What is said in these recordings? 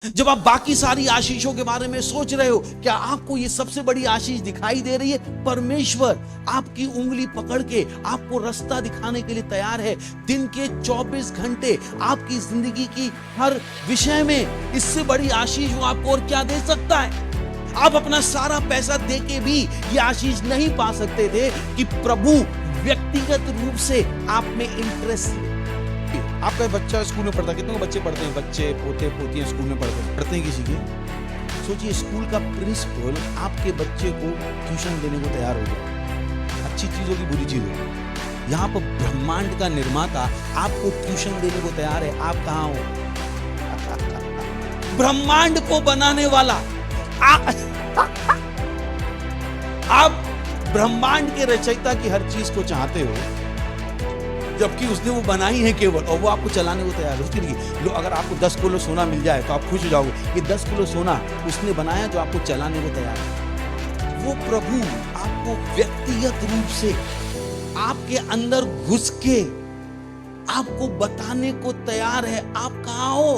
जब आप बाकी सारी आशीषों के बारे में सोच रहे हो, क्या आपको ये सबसे बड़ी आशीष दिखाई दे रही है? परमेश्वर आपकी उंगली पकड़ के आपको रास्ता दिखाने के लिए तैयार है। दिन के 24 घंटे आपकी जिंदगी की हर विषय में इससे बड़ी आशीष वो आपको और क्या दे सकता है? आप अपना सारा पैसा दे के भी ये आशीष नहीं पा सकते थे कि प्रभु व्यक्तिगत रूप से आप में इंटरेस्ट। आपका बच्चा स्कूल में पढ़ता है, कितने बच्चे पढ़ते हैं? बच्चे पोते पोतियां स्कूल में पढ़ते हैं किसी के? सोचिए, स्कूल का प्रिंसिपल आपके बच्चे को ट्यूशन देने को तैयार हो गया। अच्छी चीज होगी, बुरी चीज होगी। यहाँ पर ब्रह्मांड का निर्माता आपको ट्यूशन देने को तैयार है। आप कहाँ हो? ब्रह्मांड को बनाने वाला आप ब्रह्मांड के रचयिता की हर चीज को चाहते हो, जबकि उसने वो बनाई है केवल, और वो आपको चलाने को तैयार है। उसके लिए अगर आपको 10 किलो सोना मिल जाए तो आप खुश हो जाओगे कि 10 किलो सोना उसने बनाया जो आपको चलाने को तैयार है। वो प्रभु आपको व्यक्तिगत रूप से आपके अंदर घुस के आपको बताने को तैयार है आप कहाँ हो।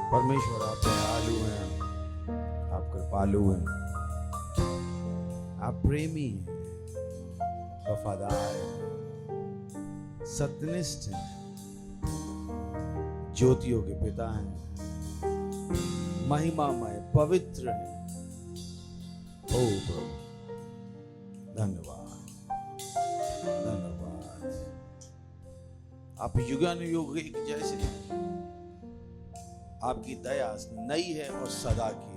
परमेश्वर आप दयालु हैं, आप कृपालु हैं, आप प्रेमी हैं, वफादार हैं, सत्यनिष्ठ हैं, ज्योतियों के पिता हैं, महिमामय पवित्र हैं। ओ प्रभु, धन्यवाद, धन्यवाद। आप युगानुयुग एक जैसे हैं। आपकी दया नई है और सदा की है।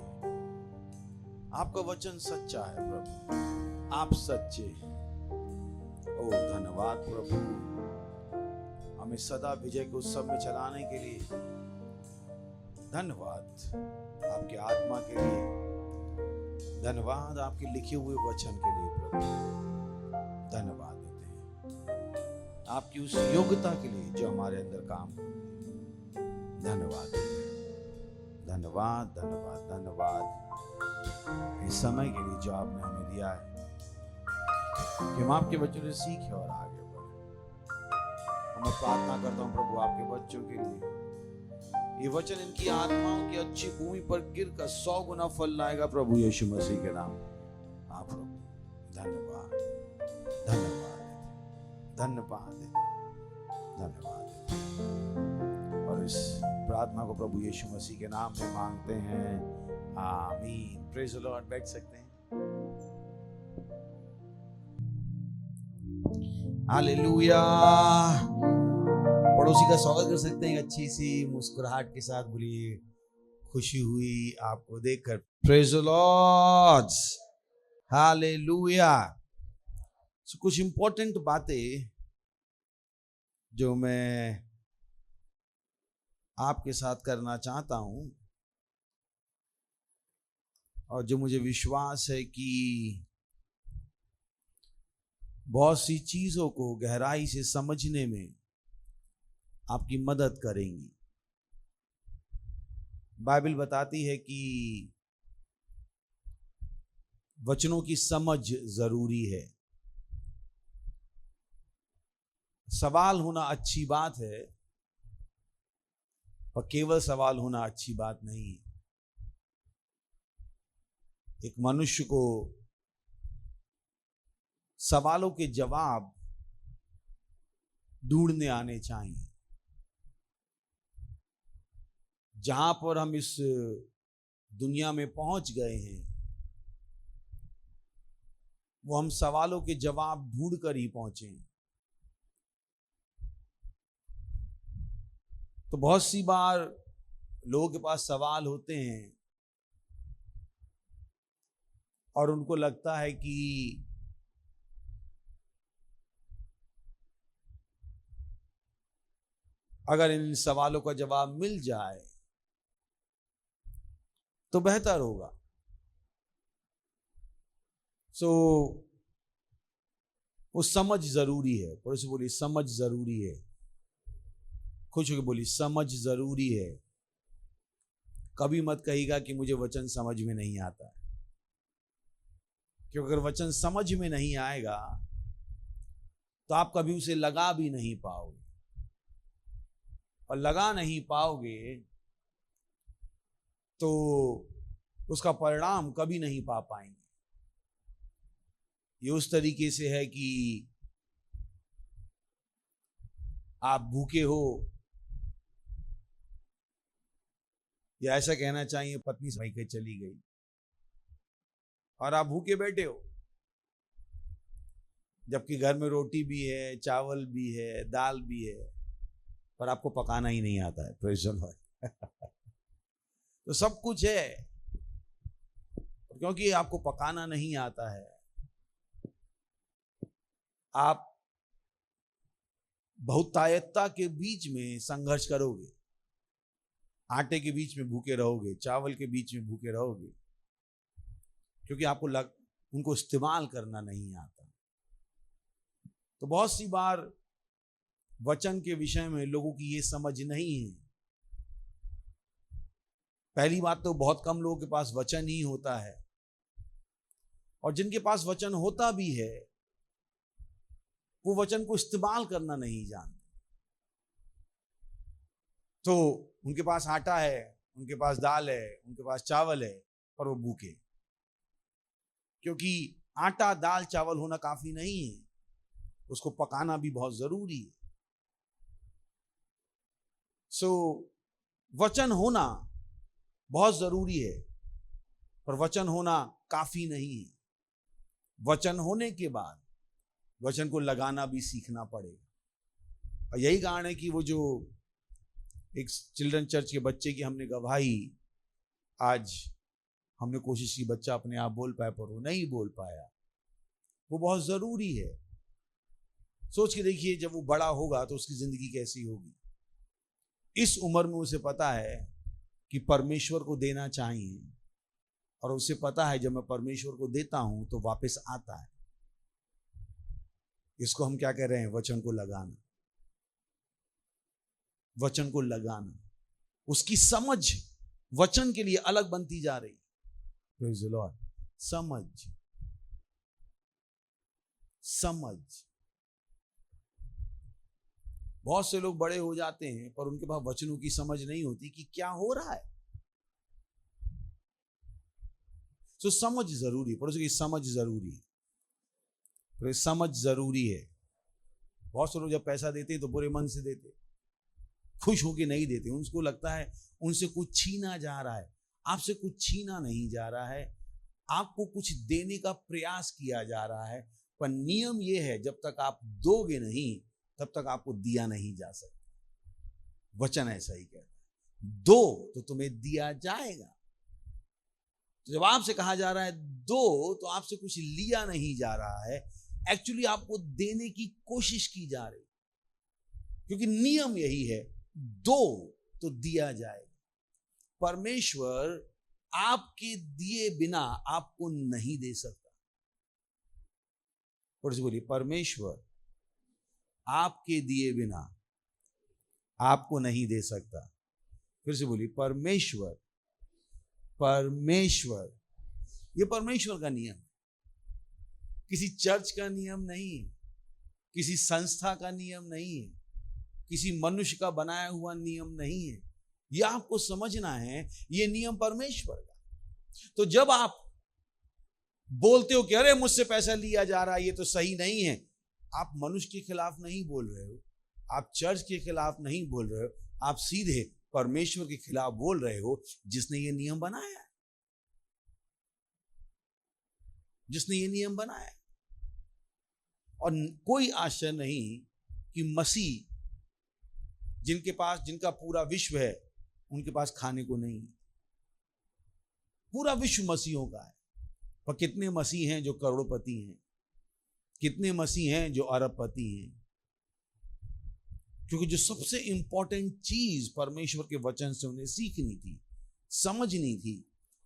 आपका वचन सच्चा है प्रभु, आप सच्चे हैं। ओ धन्यवाद प्रभु, हमें सदा विजय के उत्सव में चलाने के लिए धन्यवाद। आपके आत्मा के लिए धन्यवाद, आपके लिखे हुए वचन के लिए प्रभु धन्यवाद देते हैं। आपकी उस योग्यता के लिए जो हमारे अंदर काम, धन्यवाद देते हैं। धन्यवाद, धन्यवाद, धन्यवाद इस समय के लिए जो आपने हमें दिया है कि हम आपके बच्चों से सीखें और आगे बढ़े। मैं प्रार्थना करता हूं प्रभु आपके बच्चों के लिए, ये वचन इनकी आत्माओं की अच्छी भूमि पर गिरकर 100 गुना फल लाएगा प्रभु यीशु मसीह के नाम। हाँ प्रभु, धन्यवाद, धन्यवाद, धन्यवाद, धन्यवाद। और इस प्रार्थना को प्रभु यीशु मसीह के नाम में मांगते हैं, आमीन। Praise the Lord. बैठ सकते हैं। हालेलुया। पड़ोसी का स्वागत कर सकते हैं अच्छी सी मुस्कुराहट के साथ। बोलिए, खुशी हुई आपको देखकर। Praise the Lord, hallelujah. कुछ इंपॉर्टेंट बातें जो मैं आपके साथ करना चाहता हूं और जो मुझे विश्वास है कि बहुत सी चीजों को गहराई से समझने में आपकी मदद करेंगी। बाइबल बताती है कि वचनों की समझ जरूरी है। सवाल होना अच्छी बात है, पर केवल सवाल होना अच्छी बात नहीं है। एक मनुष्य को सवालों के जवाब ढूंढने आने चाहिए। जहां पर हम इस दुनिया में पहुंच गए हैं, वो हम सवालों के जवाब ढूंढ कर ही पहुंचे हैं। तो बहुत सी बार लोगों के पास सवाल होते हैं और उनको लगता है कि अगर इन सवालों का जवाब मिल जाए तो बेहतर होगा। वो समझ जरूरी है। पड़ोसी बोलिए, समझ जरूरी है। खुश होकर बोली, समझ जरूरी है। कभी मत कहिएगा कि मुझे वचन समझ में नहीं आता है, क्योंकि अगर वचन समझ में नहीं आएगा तो आप कभी उसे लगा भी नहीं पाओगे, और लगा नहीं पाओगे तो उसका परिणाम कभी नहीं पा पाएंगे। ये उस तरीके से है कि आप भूखे हो, या ऐसा कहना चाहिए पत्नी सही के चली गई और आप भूखे बैठे हो, जबकि घर में रोटी भी है, चावल भी है, दाल भी है, पर आपको पकाना ही नहीं आता है। Praise the Lord. तो सब कुछ है, क्योंकि आपको पकाना नहीं आता है, आप बहुतायतता के बीच में संघर्ष करोगे। आटे के बीच में भूखे रहोगे, चावल के बीच में भूखे रहोगे, क्योंकि आपको उनको इस्तेमाल करना नहीं आता। तो बहुत सी बार वचन के विषय में लोगों की ये समझ नहीं है। पहली बात तो बहुत कम लोगों के पास वचन ही होता है, और जिनके पास वचन होता भी है वो वचन को इस्तेमाल करना नहीं जानते। तो उनके पास आटा है, उनके पास दाल है, उनके पास चावल है, पर वो भूखे, क्योंकि आटा दाल चावल होना काफी नहीं है, उसको पकाना भी बहुत जरूरी है। सो वचन होना बहुत जरूरी है, पर वचन होना काफी नहीं है। वचन होने के बाद वचन को लगाना भी सीखना पड़ेगा। और यही कारण है कि वो जो एक चिल्ड्रन चर्च के बच्चे की हमने गवाही आज हमने कोशिश की बच्चा अपने आप बोल पाए, पर वो नहीं बोल पाया। वो बहुत जरूरी है। सोच के देखिए, जब वो बड़ा होगा तो उसकी जिंदगी कैसी होगी। इस उम्र में उसे पता है कि परमेश्वर को देना चाहिए, और उसे पता है जब मैं परमेश्वर को देता हूं तो वापस आता है। इसको हम क्या कह रहे हैं? वचन को लगाना। वचन को लगाना, उसकी समझ वचन के लिए अलग बनती जा रही। Praise the Lord. समझ। बहुत से लोग बड़े हो जाते हैं पर उनके पास वचनों की समझ नहीं होती कि क्या हो रहा है। तो समझ जरूरी, पड़ोसी की समझ जरूरी है। समझ जरूरी है। बहुत से लोग जब पैसा देते हैं तो बुरे मन से देते, खुश होके नहीं देते। उनको लगता है उनसे कुछ छीना जा रहा है। आपसे कुछ छीना नहीं जा रहा है, आपको कुछ देने का प्रयास किया जा रहा है। पर नियम यह है, जब तक आप दोगे नहीं तब तक आपको दिया नहीं जा सकता। वचन ऐसा ही कहता है, दो तो तुम्हें दिया जाएगा। तो जब आपसे कहा जा रहा है दो, तो आपसे कुछ लिया नहीं जा रहा है, एक्चुअली आपको देने की कोशिश की जा रही, क्योंकि नियम यही है, दो तो दिया जाएगा। परमेश्वर आपके दिए बिना आपको नहीं दे सकता। और से बोलिए, परमेश्वर आपके दिए बिना आपको नहीं दे सकता। फिर से बोलिए, परमेश्वर। ये परमेश्वर का नियम है, किसी चर्च का नियम नहीं है, किसी संस्था का नियम नहीं है, किसी मनुष्य का बनाया हुआ नियम नहीं है। यह आपको समझना है, यह नियम परमेश्वर का। तो जब आप बोलते हो कि अरे मुझसे पैसा लिया जा रहा है, ये तो सही नहीं है, आप मनुष्य के खिलाफ नहीं बोल रहे हो, आप चर्च के खिलाफ नहीं बोल रहे हो, आप सीधे परमेश्वर के खिलाफ बोल रहे हो, जिसने ये नियम बनाया है, जिसने ये नियम बनाया है। और कोई आश्चर्य नहीं कि मसीह जिनका पूरा विश्व है, उनके पास खाने को नहीं। पूरा विश्व मसीहों का है, पर कितने मसीह हैं जो करोड़पति हैं, कितने मसीह हैं जो अरबपति हैं। क्योंकि जो सबसे इंपॉर्टेंट चीज परमेश्वर के वचन से उन्हें सीखनी थी, समझनी थी,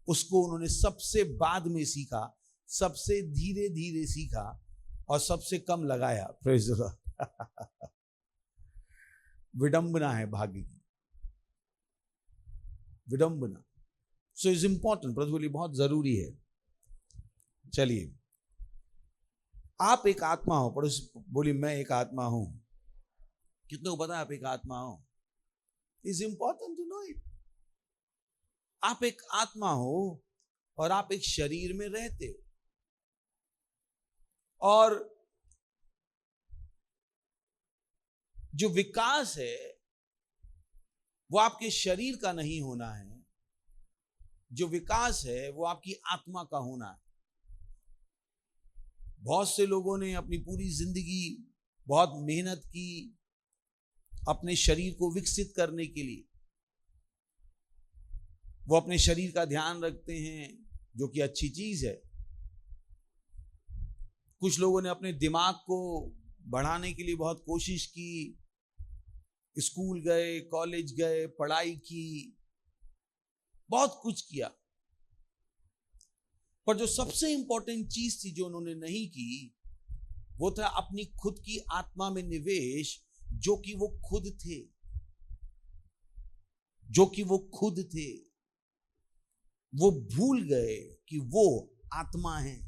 उसको उन्होंने सबसे बाद में सीखा, सबसे धीरे धीरे सीखा और सबसे कम लगाया। Praise the Lord. विडंबना है भाग्य की, विडंबना। सो इज इंपॉर्टेंट, प्रभु बोली बहुत जरूरी है। चलिए, आप एक आत्मा हो, पड़ोस बोली मैं एक आत्मा हूं। कितने को पता है आप एक आत्मा हो? Is important to know it. आप एक आत्मा हो और आप एक शरीर में रहते हो, और जो विकास है वो आपके शरीर का नहीं होना है, जो विकास है वो आपकी आत्मा का होना है। बहुत से लोगों ने अपनी पूरी जिंदगी बहुत मेहनत की अपने शरीर को विकसित करने के लिए। वो अपने शरीर का ध्यान रखते हैं, जो कि अच्छी चीज है। कुछ लोगों ने अपने दिमाग को बढ़ाने के लिए बहुत कोशिश की, स्कूल गए, कॉलेज गए, पढ़ाई की, बहुत कुछ किया, पर जो सबसे इंपॉर्टेंट चीज थी जो उन्होंने नहीं की, वो था अपनी खुद की आत्मा में निवेश, जो कि वो खुद थे, जो कि वो खुद थे। वो भूल गए कि वो आत्मा है।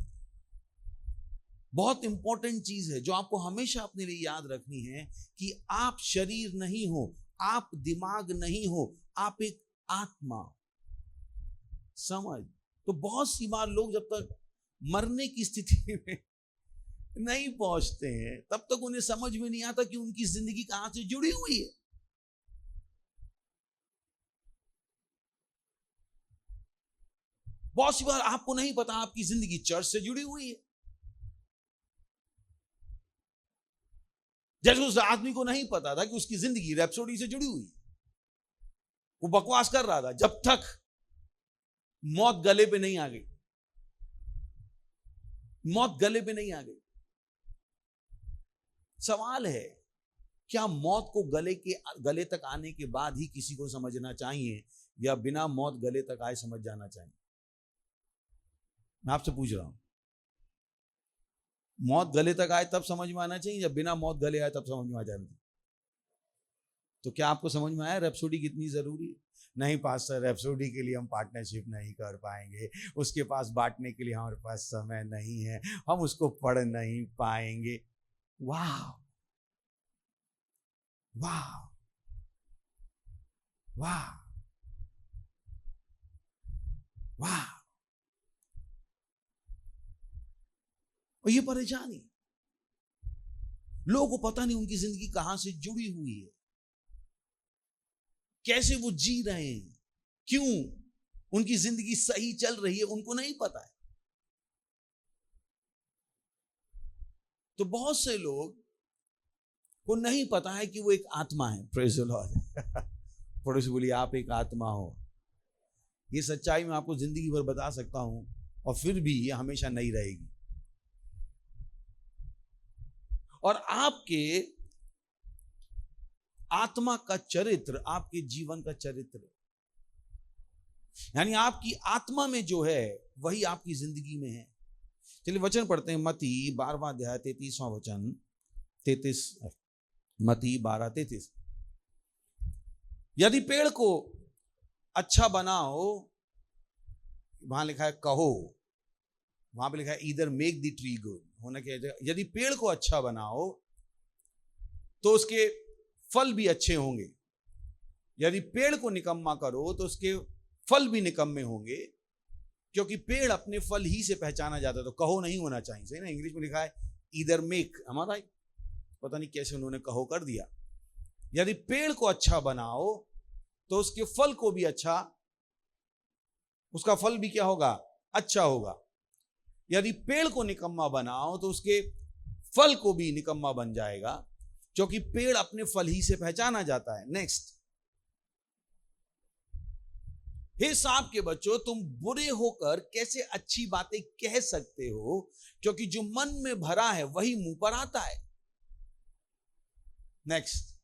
बहुत इंपॉर्टेंट चीज है जो आपको हमेशा अपने लिए याद रखनी है कि आप शरीर नहीं हो, आप दिमाग नहीं हो, आप एक आत्मा। समझ? तो बहुत सी बार लोग जब तक मरने की स्थिति में नहीं पहुंचते हैं, तब तक उन्हें समझ में नहीं आता कि उनकी जिंदगी कहां से जुड़ी हुई है। बहुत सी बार आपको नहीं पता आपकी जिंदगी चर्च से जुड़ी हुई है। जैसे उस आदमी को नहीं पता था कि उसकी जिंदगी रैप्सोडी से जुड़ी हुई है। वो बकवास कर रहा था जब तक मौत गले पे नहीं आ गई। मौत गले पे नहीं आ गई। सवाल है, क्या मौत को गले तक आने के बाद ही किसी को समझना चाहिए, या बिना मौत गले तक आए समझ जाना चाहिए? मैं आपसे पूछ रहा हूं, मौत गले तक आए तब समझ में आना चाहिए, या बिना मौत गले आए तब समझ में आ जाना चाहिए? तो क्या आपको समझ में आया रैप्सोडी कितनी जरूरी है? नहीं पास्टर, रैप्सोडी के लिए हम पार्टनरशिप नहीं कर पाएंगे, उसके पास बांटने के लिए हमारे पास समय नहीं है, हम उसको पढ़ नहीं पाएंगे। वाह वाह वाह वाह। और ये परेशानी, लोगों को पता नहीं उनकी जिंदगी कहां से जुड़ी हुई है, कैसे वो जी रहे हैं, क्यों उनकी जिंदगी सही चल रही है, उनको नहीं पता है। तो बहुत से लोग को नहीं पता है कि वो एक आत्मा है। Praise the Lord. पड़ोसी बोलिए आप एक आत्मा हो। ये सच्चाई मैं आपको जिंदगी भर बता सकता हूं, और फिर भी ये हमेशा नहीं रहेगी। और आपके आत्मा का चरित्र आपके जीवन का चरित्र है, यानी आपकी आत्मा में जो है वही आपकी जिंदगी में है। चलिए वचन पढ़ते हैं, मत्ती 12वां अध्याय 33वां वचन, 33 मत्ती 12:33। यदि पेड़ को अच्छा बनाओ, वहां लिखा है कहो, वहां पे लिखा है either make the tree good, होना क्या है? यदि पेड़ को अच्छा बनाओ तो उसके फल भी अच्छे होंगे, यदि पेड़ को निकम्मा करो तो उसके फल भी निकम्मे होंगे, क्योंकि पेड़ अपने फल ही से पहचाना जाता है। तो कहो नहीं होना चाहिए, सही ना? इंग्लिश में लिखा है ईदर मेक, हमारा पता नहीं कैसे उन्होंने कहो कर दिया। यदि पेड़ को अच्छा बनाओ तो उसके फल को भी अच्छा, उसका फल भी क्या होगा? अच्छा होगा। यदि पेड़ को निकम्मा बनाओ तो उसके फल को भी निकम्मा बन जाएगा, क्योंकि पेड़ अपने फल ही से पहचाना जाता है। नेक्स्ट, हे सांप के बच्चों, तुम बुरे होकर कैसे अच्छी बातें कह सकते हो? क्योंकि जो मन में भरा है वही मुंह पर आता है। नेक्स्ट,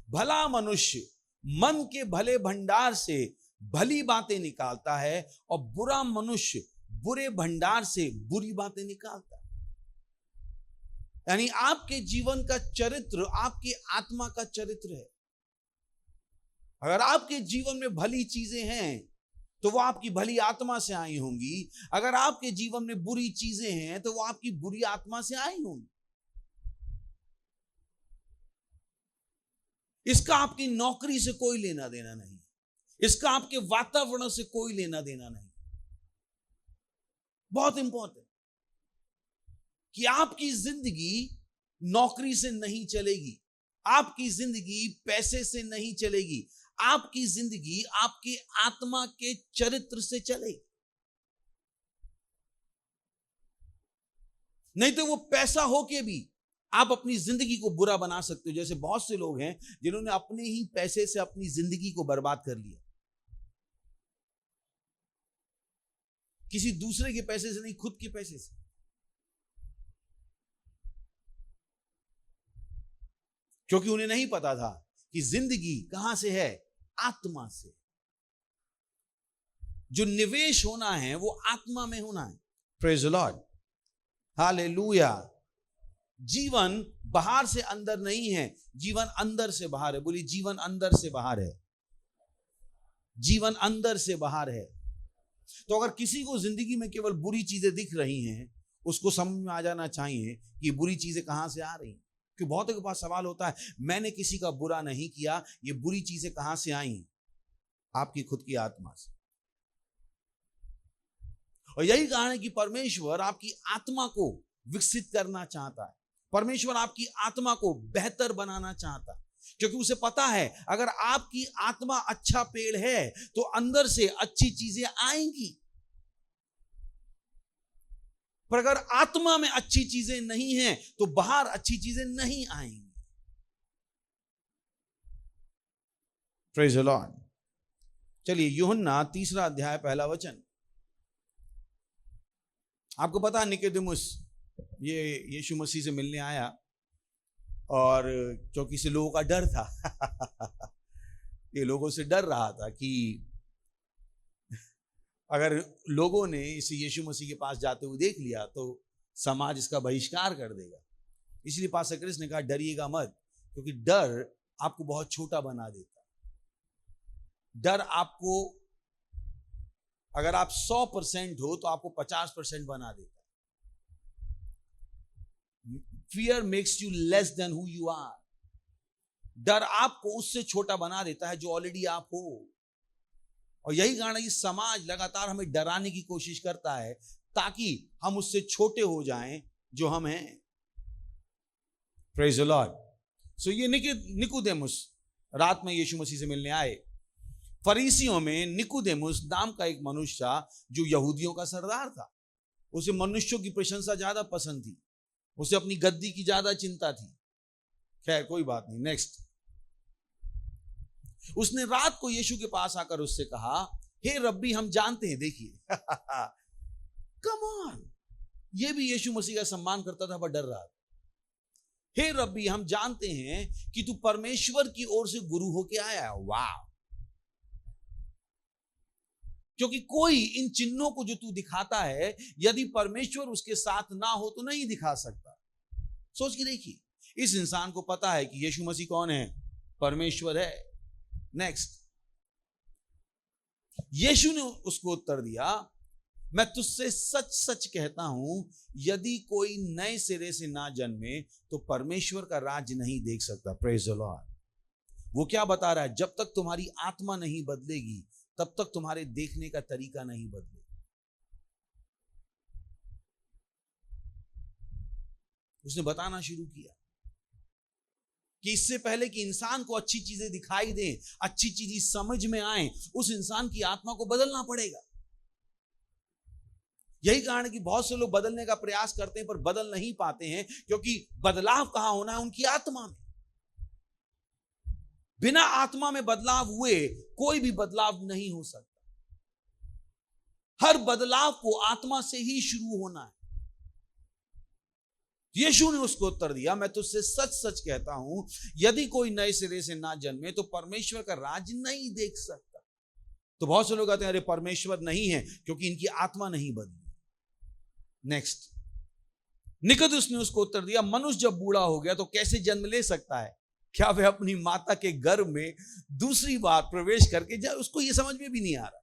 भला मनुष्य मन के भले भंडार से भली बातें निकालता है, और बुरा मनुष्य बुरे भंडार से बुरी बातें निकालता है। यानी आपके जीवन का चरित्र आपकी आत्मा का चरित्र है। अगर आपके जीवन में भली चीजें हैं तो वो आपकी भली आत्मा से आई होंगी। अगर आपके जीवन में बुरी चीजें हैं तो वो आपकी बुरी आत्मा से आई होंगी। इसका आपकी नौकरी से कोई लेना देना नहीं, इसका आपके वातावरण से कोई लेना देना नहीं। बहुत इंपॉर्टेंट कि आपकी जिंदगी नौकरी से नहीं चलेगी, आपकी जिंदगी पैसे से नहीं चलेगी, आपकी जिंदगी आपकी आत्मा के चरित्र से चलेगी। नहीं तो वो पैसा होके भी आप अपनी जिंदगी को बुरा बना सकते हो। जैसे बहुत से लोग हैं जिन्होंने अपने ही पैसे से अपनी जिंदगी को बर्बाद कर लिया। किसी दूसरे के पैसे से नहीं, खुद के पैसे से। क्योंकि उन्हें नहीं पता था कि जिंदगी कहां से है, आत्मा से। जो निवेश होना है वो आत्मा में होना है। Praise the Lord, hallelujah. जीवन बाहर से अंदर नहीं है, जीवन अंदर से बाहर है। बोलिए, जीवन अंदर से बाहर है, जीवन अंदर से बाहर है। तो अगर किसी को जिंदगी में केवल बुरी चीजें दिख रही हैं, उसको समझ में आ जाना चाहिए कि बुरी चीजें कहां से आ रही हैं। क्योंकि बहुतों के पास सवाल होता है, मैंने किसी का बुरा नहीं किया, ये बुरी चीजें कहां से आई? आपकी खुद की आत्मा से। और यही कारण है कि परमेश्वर आपकी आत्मा को विकसित करना चाहता है। परमेश्वर आपकी आत्मा को बेहतर बनाना चाहता है, क्योंकि उसे पता है अगर आपकी आत्मा अच्छा पेड़ है तो अंदर से अच्छी चीजें आएंगी। पर अगर आत्मा में अच्छी चीजें नहीं हैं तो बाहर अच्छी चीजें नहीं आएंगी। Praise the Lord. चलिए, यूहन्ना 3 अध्याय 1 वचन। आपको पता है निकोदेमुस ये यीशु मसीह से मिलने आया, और क्योंकि से लोगों का डर था ये लोगों से डर रहा था कि अगर लोगों ने इसे यीशु मसीह के पास जाते हुए देख लिया तो समाज इसका बहिष्कार कर देगा। इसलिए पास्टर क्रिस ने कहा, डरिएगा मत, क्योंकि डर आपको बहुत छोटा बना देता है। डर आपको, अगर आप 100% हो तो आपको 50% बना देता है। Fear makes you less than who you are. डर आपको उससे छोटा बना देता है जो ऑलरेडी आप हो। और यही कारण है कि समाज लगातार हमें डराने की कोशिश करता है ताकि हम उससे छोटे हो जाएं जो हम हैं। Praise the Lord. सो ये निकोदेमुस रात में यीशु मसीह से मिलने आए। फरीसियों में निकोदेमुस नाम का एक मनुष्य था जो यहूदियों का सरदार था। उसे मनुष्यों की प्रशंसा ज्यादा पसंद थी, उसे अपनी गद्दी की ज्यादा चिंता थी। खैर कोई बात नहीं, नेक्स्ट। उसने रात को यीशु के पास आकर उससे कहा, हे रब्बी, हम जानते हैं, देखिए कम ऑन, ये भी यीशु मसीह का सम्मान करता था पर डर रहा था। हे रब्बी, हम जानते हैं कि तू परमेश्वर की ओर से गुरु होके आया। वाह! क्योंकि कोई इन चिन्हों को जो तू दिखाता है, यदि परमेश्वर उसके साथ ना हो तो नहीं दिखा सकता। सोच के देखिए, इस इंसान को पता है कि यीशु मसीह कौन है, परमेश्वर है। नेक्स्ट, यीशु ने उसको उत्तर दिया, मैं तुझसे सच सच कहता हूं, यदि कोई नए सिरे से ना जन्मे तो परमेश्वर का राज्य नहीं देख सकता। Praise the Lord. वो क्या बता रहा है? जब तक तुम्हारी आत्मा नहीं बदलेगी तब तक तुम्हारे देखने का तरीका नहीं बदलेगा। उसने बताना शुरू किया कि इससे पहले कि इंसान को अच्छी चीजें दिखाई दें, अच्छी चीजें समझ में आए, उस इंसान की आत्मा को बदलना पड़ेगा। यही कारण है कि बहुत से लोग बदलने का प्रयास करते हैं पर बदल नहीं पाते हैं, क्योंकि बदलाव कहां होना है? उनकी आत्मा में। बिना आत्मा में बदलाव हुए कोई भी बदलाव नहीं हो सकता। हर बदलाव को आत्मा से ही शुरू होना है। यीशु ने उसको उत्तर दिया, मैं तुझसे सच सच कहता हूं, यदि कोई नए सिरे से ना जन्मे तो परमेश्वर का राज्य नहीं देख सकता। तो बहुत से लोग कहते हैं, अरे परमेश्वर नहीं है क्योंकि इनकी आत्मा नहीं बदली। नेक्स्ट, निकोदेमुस ने उसको उत्तर दिया, मनुष्य जब बूढ़ा हो गया तो कैसे जन्म ले सकता है? क्या वह अपनी माता के गर्भ में दूसरी बार प्रवेश करके उसको यह समझ में भी नहीं आ रहा।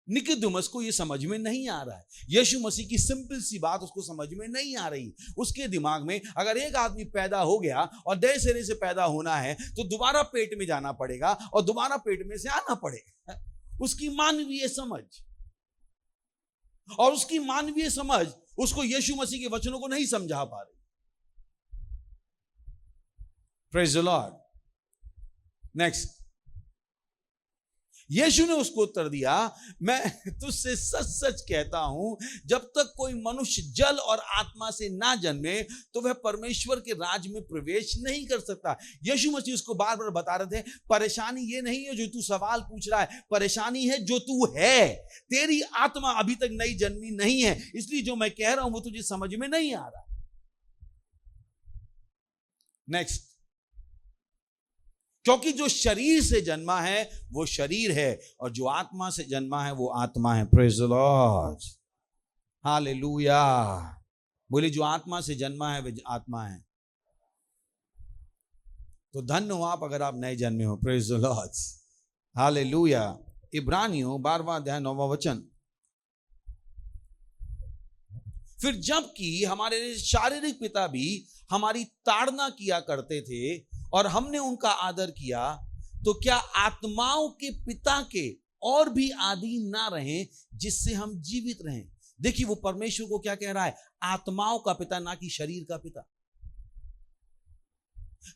निकोदेमुस को यह समझ में नहीं आ रहा है। यीशु मसीह की सिंपल सी बात उसको समझ में नहीं आ रही। उसके दिमाग में अगर एक आदमी पैदा हो गया और नए सिरे से पैदा होना है तो दोबारा पेट में जाना पड़ेगा और दोबारा पेट में से आना पड़ेगा। उसकी मानवीय समझ, और उसकी मानवीय समझ उसको यीशु मसीह के वचनों को नहीं समझा पा रही। Praise the Lord. नेक्स्ट, यीशु ने उसको उत्तर दिया, मैं तुझसे सच सच कहता हूं, जब तक कोई मनुष्य जल और आत्मा से ना जन्मे तो वह परमेश्वर के राज में प्रवेश नहीं कर सकता। यीशु मसीह उसको बार बार बता रहे थे, परेशानी ये नहीं है जो तू सवाल पूछ रहा है, परेशानी है जो तू है। तेरी आत्मा अभी तक नई जन्मी नहीं है, इसलिए जो मैं कह रहा हूं वो तुझे समझ में नहीं आ रहा। नेक्स्ट, क्योंकि जो शरीर से जन्मा है वो शरीर है और जो आत्मा से जन्मा है वो आत्मा है। Praise the Lord, hallelujah. बोले जो आत्मा से जन्मा है वे आत्मा है। तो धन्य हो आप अगर आप नए जन्मे हो। Praise the Lord, hallelujah. इब्रानियों 12वां अध्याय 9वां वचन, फिर जबकि हमारे शारीरिक पिता भी हमारी ताड़ना किया करते थे और हमने उनका आदर किया, तो क्या आत्माओं के पिता के और भी अधीन ना रहें जिससे हम जीवित रहें। देखिए वो परमेश्वर को क्या कह रहा है, आत्माओं का पिता, ना कि शरीर का पिता।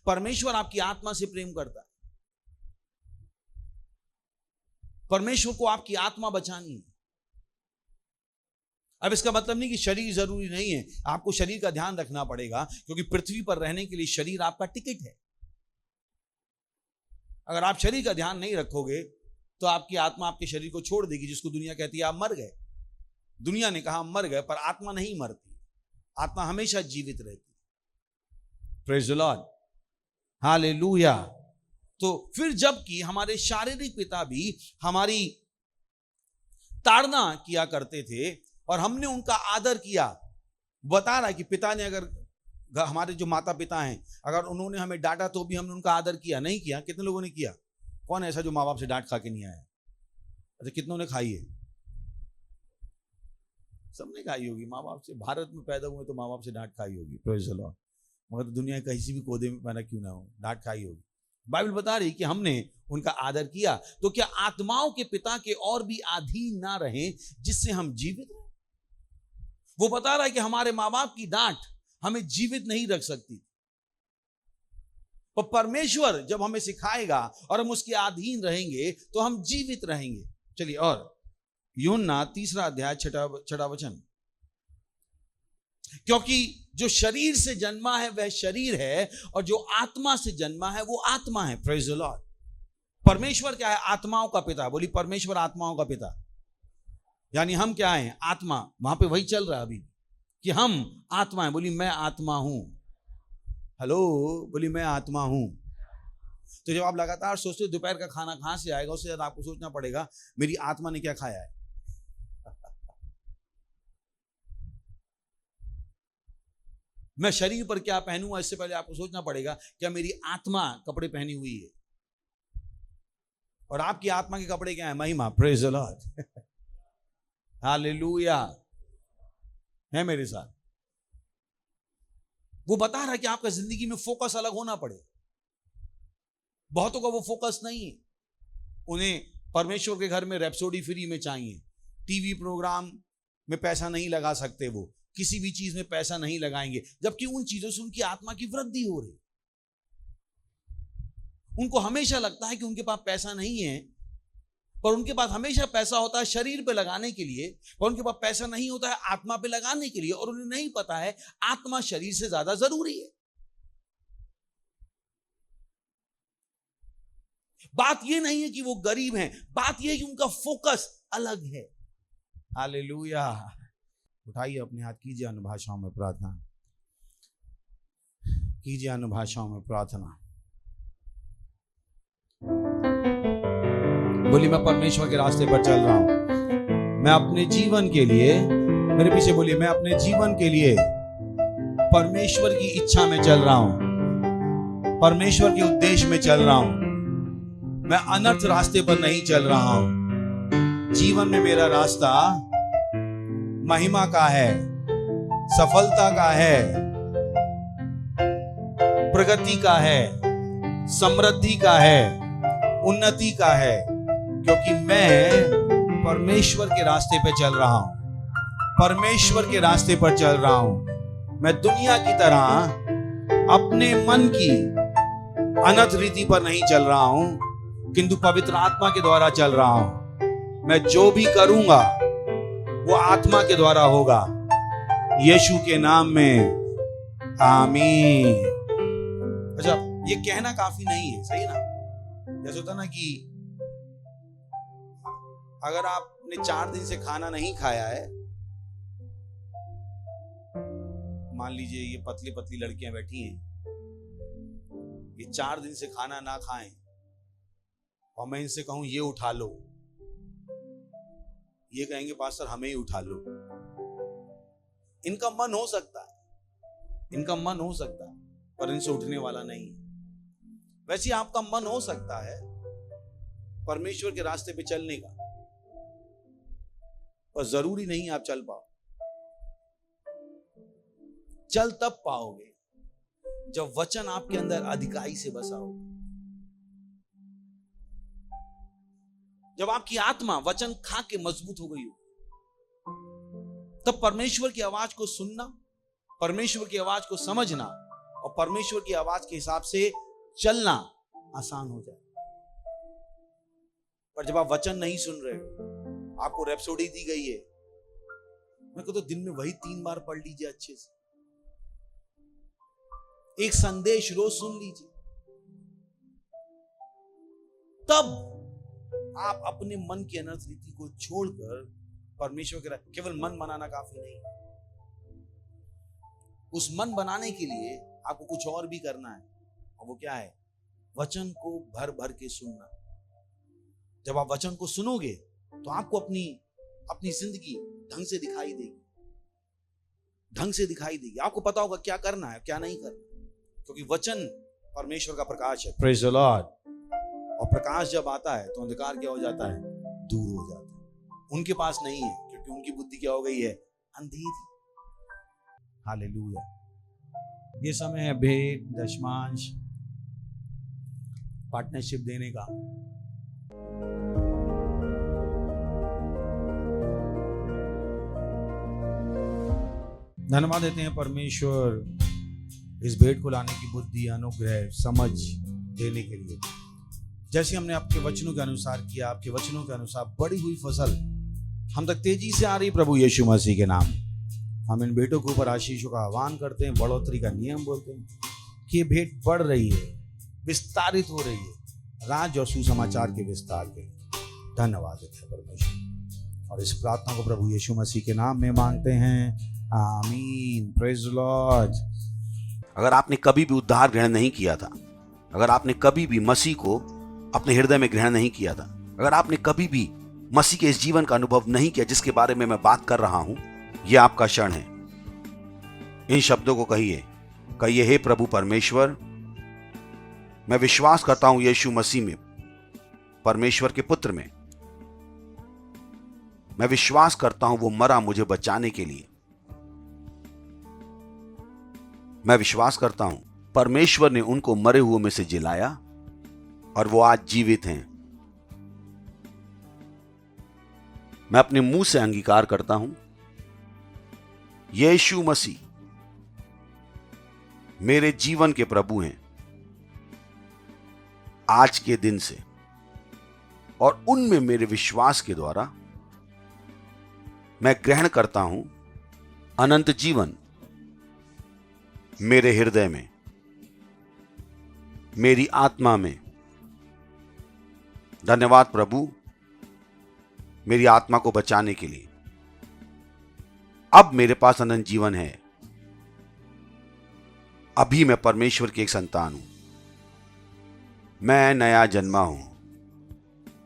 परमेश्वर आपकी आत्मा से प्रेम करता है। परमेश्वर को आपकी आत्मा बचानी है। अब इसका मतलब नहीं कि शरीर जरूरी नहीं है, आपको शरीर का ध्यान रखना पड़ेगा, क्योंकि पृथ्वी पर रहने के लिए शरीर आपका टिकट है। अगर आप शरीर का ध्यान नहीं रखोगे तो आपकी आत्मा आपके शरीर को छोड़ देगी, जिसको दुनिया कहती है आप मर गए। दुनिया ने कहा मर गए, पर आत्मा नहीं मरती, आत्मा हमेशा जीवित रहती। Praise the Lord, hallelujah. तो फिर जबकि हमारे शारीरिक पिता भी हमारी ताड़ना किया करते थे और हमने उनका आदर किया। बता रहा है कि पिता ने, अगर हमारे जो माता पिता हैं, अगर उन्होंने हमें डांटा तो भी हमने उनका आदर किया, नहीं किया? कितने लोगों ने किया? कौन ऐसा जो माँ बाप से डांट खा के नहीं आया? अच्छा, कितनों ने खाई है? सबने खाई होगी। माँ बाप से, भारत में पैदा हुए तो माँ बाप से डांट खाई होगी। Praise the Lord. मगर तो दुनिया के किसी भी कोने में पैदा क्यों ना हो, डांट खाई होगी। बाइबल बता रही कि हमने उनका आदर किया, तो क्या आत्माओं के पिता के और भी अधीन ना रहें जिससे हम जीवित रहें। वो बता रहा है कि हमारे माँ बाप की डांट हमें जीवित नहीं रख सकती, पर परमेश्वर जब हमें सिखाएगा और हम उसके अधीन रहेंगे तो हम जीवित रहेंगे। चलिए, और यूहन्ना 3 अध्याय 6 वचन, क्योंकि जो शरीर से जन्मा है वह शरीर है और जो आत्मा से जन्मा है वो आत्मा है। Praise the Lord. परमेश्वर क्या है? आत्माओं का पिता। बोली, परमेश्वर आत्माओं का पिता, यानी हम क्या हैं? आत्मा। वहां पे वही चल रहा है अभी कि हम आत्मा है। बोली, मैं आत्मा हूं। हेलो, बोली मैं आत्मा हूं। तो जब आप लगातार सोचते हो दोपहर का खाना कहां से आएगा, उससे ज्यादा आपको सोचना पड़ेगा मेरी आत्मा ने क्या खाया है। मैं शरीर पर क्या पहनूंगा, इससे पहले आपको सोचना पड़ेगा क्या मेरी आत्मा कपड़े पहनी हुई है। और आपकी आत्मा के कपड़े क्या है? महिमा। Praise the Lord, hallelujah. है मेरे साथ? वो बता रहा है कि आपका जिंदगी में फोकस अलग होना पड़े। बहुतों का वो फोकस नहीं है। उन्हें परमेश्वर के घर में रैप्सोडी फ्री में चाहिए, टीवी प्रोग्राम में पैसा नहीं लगा सकते, वो किसी भी चीज में पैसा नहीं लगाएंगे, जबकि उन चीजों से उनकी आत्मा की वृद्धि हो रही। उनको हमेशा लगता है कि उनके पास पैसा नहीं है, पर उनके पास हमेशा पैसा होता है शरीर पे लगाने के लिए, पर उनके पास पैसा नहीं होता है आत्मा पे लगाने के लिए। और उन्हें नहीं पता है आत्मा शरीर से ज्यादा जरूरी है। बात यह नहीं है कि वो गरीब हैं, बात यह है कि उनका फोकस अलग है। हालेलुया। उठाइए अपने हाथ, कीजिए अन्य भाषाओं में प्रार्थना, कीजिए अन्य भाषाओं में प्रार्थना। बोली, मैं परमेश्वर के रास्ते पर चल रहा हूं। मैं अपने जीवन के लिए, मेरे पीछे बोलिए, मैं अपने जीवन के लिए परमेश्वर की इच्छा में चल रहा हूं, परमेश्वर के उद्देश्य में चल रहा हूं। मैं अनर्थ रास्ते पर नहीं चल रहा हूं। जीवन में मेरा रास्ता महिमा का है, सफलता का है, प्रगति का है, समृद्धि का है, उन्नति का है, क्योंकि मैं परमेश्वर के रास्ते पे चल रहा हूं, परमेश्वर के रास्ते पर चल रहा हूं। मैं दुनिया की तरह अपने मन की अनर्थ रीति पर नहीं चल रहा हूं, किंतु पवित्र आत्मा के द्वारा चल रहा हूं। मैं जो भी करूंगा वो आत्मा के द्वारा होगा, यीशु के नाम में, आमीन। अच्छा, ये कहना काफी नहीं है, सही ना? जैसे होता ना कि अगर आपने 4 दिन से खाना नहीं खाया है, मान लीजिए ये पतली पतली लड़कियां बैठी हैं, ये 4 दिन से खाना ना खाएं और मैं इनसे कहूं ये उठा लो, ये कहेंगे पास्टर हमें ही उठा लो। इनका मन हो सकता है, इनका मन हो सकता है, पर इनसे उठने वाला नहीं है। वैसे आपका मन हो सकता है परमेश्वर के रास्ते पे चलने का, पर जरूरी नहीं आप चल पाओ। चल तब पाओगे जब वचन आपके अंदर अधिकाई से बसा होगा, जब आपकी आत्मा वचन खा के मजबूत हो गई हो, तब परमेश्वर की आवाज को सुनना, परमेश्वर की आवाज को समझना और परमेश्वर की आवाज के हिसाब से चलना आसान हो जाए। पर जब आप वचन नहीं सुन रहे हो, आपको रैप्सोडी दी गई है, मैं कहता दिन में वही 3 बार पढ़ लीजिए, अच्छे से एक संदेश रोज सुन लीजिए, तब आप अपने मन की अनर्थ रीति को छोड़कर परमेश्वर के केवल मन बनाना काफी नहीं, उस मन बनाने के लिए आपको कुछ और भी करना है, और वो क्या है? वचन को भर भर के सुनना। जब आप वचन को सुनोगे तो आपको अपनी जिंदगी ढंग से दिखाई देगी, ढंग से दिखाई देगी। आपको पता होगा क्या करना है, क्या नहीं करना, क्योंकि वचन परमेश्वर का प्रकाश है। Praise the Lord. और प्रकाश जब आता है तो अंधकार क्या हो जाता है? दूर हो जाता है। उनके पास नहीं है, क्योंकि उनकी बुद्धि क्या हो गई है? अंधेरी। हालेलुया। ये समय है भेंट, दशमांश, पार्टनरशिप देने का। धन्यवाद देते हैं परमेश्वर इस भेंट को लाने की बुद्धि, अनुग्रह, समझ देने के लिए। जैसे हमने आपके वचनों के अनुसार किया, आपके वचनों के अनुसार बढ़ी हुई फसल हम तक तेजी से आ रही प्रभु यीशु मसीह के नाम। हम इन भेंटों के ऊपर आशीषों का आह्वान करते हैं, बढ़ोतरी का नियम बोलते हैं कि ये भेंट बढ़ रही है, विस्तारित हो रही है, राज और सुसमाचार के विस्तार के लिए। धन्यवाद देते हैं परमेश्वर, और इस प्रार्थना को प्रभु यीशु मसीह के नाम में मांगते हैं, आमीन। Praise the Lord. अगर आपने कभी भी उद्धार ग्रहण नहीं किया था, अगर आपने कभी भी मसीह को अपने हृदय में ग्रहण नहीं किया था, अगर आपने कभी भी मसीह के इस जीवन का अनुभव नहीं किया जिसके बारे में मैं बात कर रहा हूं, यह आपका क्षण है। इन शब्दों को कहिए, हे प्रभु परमेश्वर, मैं विश्वास करता हूं यीशु मसीह में, परमेश्वर के पुत्र में। मैं विश्वास करता हूं वो मरा मुझे बचाने के लिए। मैं विश्वास करता हूं परमेश्वर ने उनको मरे हुए में से जिलाया और वो आज जीवित हैं। मैं अपने मुंह से अंगीकार करता हूं यीशु मसीह मेरे जीवन के प्रभु हैं आज के दिन से, और उनमें मेरे विश्वास के द्वारा मैं ग्रहण करता हूं अनंत जीवन मेरे हृदय में, मेरी आत्मा में। धन्यवाद प्रभु मेरी आत्मा को बचाने के लिए। अब मेरे पास अनंत जीवन है। अभी मैं परमेश्वर की एक संतान हूं, मैं नया जन्मा हूं।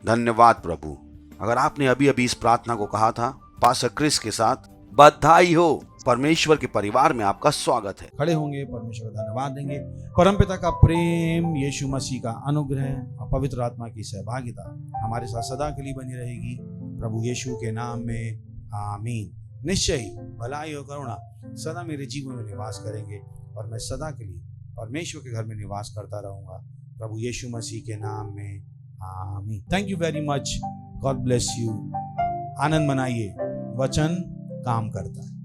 धन्यवाद प्रभु। अगर आपने अभी अभी इस प्रार्थना को कहा था पास्टर क्रिस के साथ, बधाई हो, परमेश्वर के परिवार में आपका स्वागत है। खड़े होंगे, परमेश्वर का धन्यवाद देंगे। परमपिता का प्रेम, यीशु मसीह का अनुग्रह और पवित्र आत्मा की सहभागिता हमारे साथ सदा के लिए बनी रहेगी, प्रभु यीशु के नाम में आमीन। निश्चय ही भलाई और करुणा सदा मेरे जीवन में निवास करेंगे और मैं सदा के लिए परमेश्वर के घर में निवास करता रहूंगा, प्रभु यीशु मसीह के नाम में आमीन। Thank you very much, God bless you. आनंद मनाइए, वचन काम करता है।